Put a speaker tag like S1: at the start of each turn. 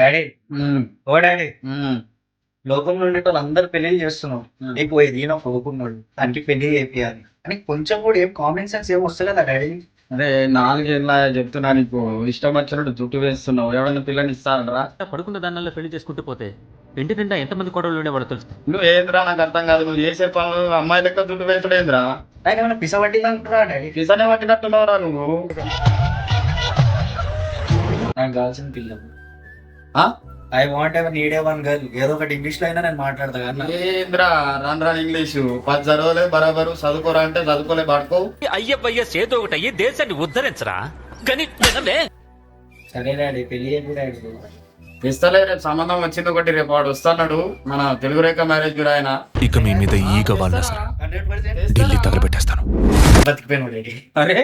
S1: Daddy ఓ daddy లోకంలో ఉండే వాళ్ళు అందరు పెళ్లి చేస్తున్నావు నీకు ఈయన కోరుకున్నాడు దానికి పెళ్లి చేయాలి అని కొంచెం కూడా ఏం కామన్ సెన్స్ ఏం వస్తుంది కదా డాడీ.
S2: అరే 4 ఏళ్ళ చెప్తున్నా నీకు ఇష్టం వచ్చినట్టు జుట్టు వేస్తున్నావు. ఎవరైనా పిల్లని ఇస్తానరా?
S3: పడుకున్న దానిలో పెళ్లి చేసుకుంటూ పోతే ఇంటి నిండా ఎంతమంది కోడలు ఉండేవాడు తెలుసు.
S2: నువ్వు ఏంద్రా నాకు అర్థం కాదు. నువ్వు చేసే పనులు అమ్మాయి లెక్క జుట్టు వేసుడేంద్రా?
S1: ఆయన ఏమైనా పిసవట్టింది అంటున్నా డాడీ.
S2: పిసనే పట్టినట్టున్నావురా నువ్వు.
S1: నాకు కావాల్సిన పిల్ల I want ever need a one girl. ఏదో ఒకటి ఇంగ్లీష్ లో అయినా నేను మాట్లాడతా కానీ
S2: ఏంద్రా రాను ఇంగ్లీషు 10 చదవలే బరాబరు చదువుకోరా అంటే చదువుకోలే పడుకో.
S4: అయ్యయ్య చేతో ఒకటి అయ్యి దేశాన్ని ఉద్ధరించరా కానీ
S1: సరే డాడీ పెళ్లి ఏంటి డాడీ.
S2: ఇస్తలే రేపు సంబంధం వచ్చింది ఒకటి. రేపు వాడు వస్తున్నాడు మన తెలుగు రేఖ మ్యారేజ్ కూడా ఆయన.
S5: ఇక మీ మీద ఈగ వాళ్ళ
S1: 100%
S5: ఢిల్లీ తగలబెట్టేస్తాను.
S1: బతికిపోయినాడు డాడీ.
S2: అరే